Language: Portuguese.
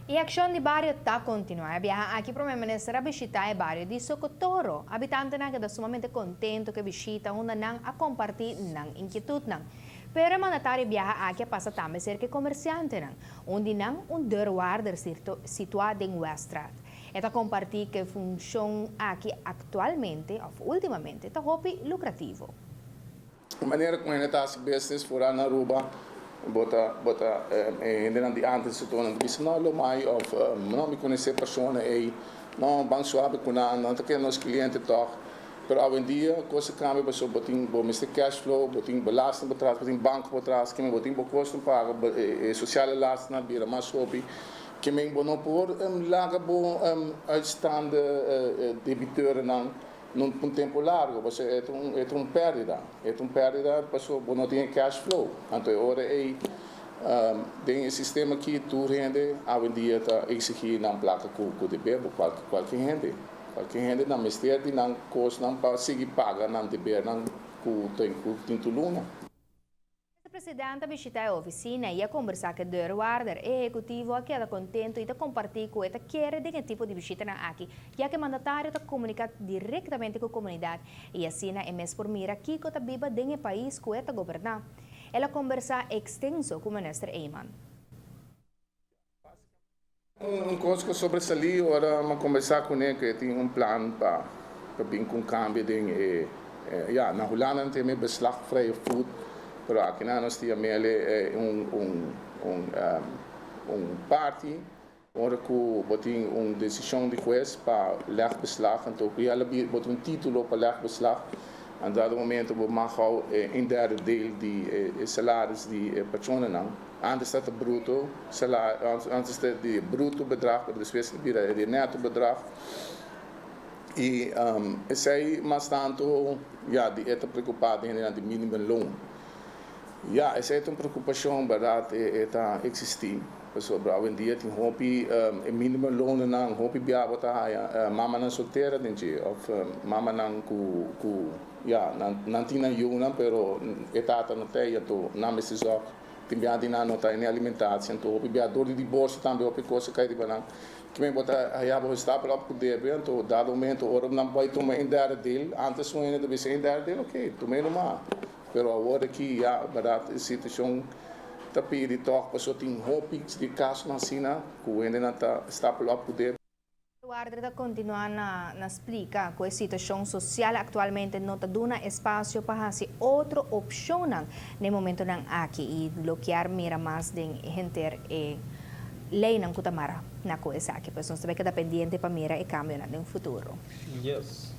E Accion di Bario está continua. Abbiamo aqui para a visita Bario di Socotoro. Abitante na que sumamente contento que visita onde não a compartir não inquietude não. Pero o mandatário viaja aqui passa também ser que comerciante não, onde não deurwaarder situado em Weststraat. Esta compartir que funciona aqui atualmente ou ultimamente está hopi lucrativo. A maneira como ele está a business fora na Aruba, bota ainda de antes se torna disse não lo mai of não me conhecer pessoa aí não bang suave com não que nos clientes toch pero hoje em dia coisa cambia pessoa botin bo Mr. Cash Flow botin belasting betrás botin banco betrás que me botin bo custo paga sociale lasten na bira mais sopi que me bo não por laga bo uitstaande debiteuren não num tempo largo, você é um perdida, pessoa não tem cash flow. Então agora tem esse sistema que tu rende, hoje em dia está exigir na placa com de bebo qualquer rende na mistério não custa não para seguir paga não de bebo não com tem luna. O presidente visitou a oficina e a conversar com o deurwaarder executivo que era contente e compartilhar com ele quer de que tipo de visita na aqui, já que o mandatário está comunicando diretamente com a comunidade e assim é mês por mira que está viva dentro do país que está governando. Ela conversa extenso com o ministro Eyman. Coisa que sobressaliu era uma conversar com ele que tinha plano para vir com cambio de na Holanda não tem beslagvrije food. Pero aqui nós tínhamos party onde botin decisão de juez para leg beslag então we botin título para leg beslag en dado momento we mag al een derde deel die salaris die personen não antes dat het bruto salaris antes dat die bruto bedrag dus de neto bedrag e sei mas tanto ja die está preocupado em de minimum loon. Ja, essa é uma preocupação, verdade, está existindo. Pessoal, hoje em dia tem hobby, mínimo loon não, hobby biaba tá, mama não solteira, gente, ou mama não ja, não tinha nenhuma, pero etata não tem, então não me se só, tem biada não tá em alimentação, então hobby biada dor de bolsa também, hobby coisa que aí de banana, que me bota aí a está para poder, então dado momento, ora não vai tomar em dar dele, antes o ainda deve ser em dar dele, ok, tomei numa. Pero agora aqui, já, verdade, a situação está pedindo toque, pessoa tem hopes de caso na China, que ainda não está para poder. O guarda está continuando a explicar que a situação social atualmente não está dando espaço para fazer outra opção no momento aqui e bloquear mira mais de gente lei não cutamara na coisa aqui, pessoas também que está pendente para mira e cambio no futuro. Yes.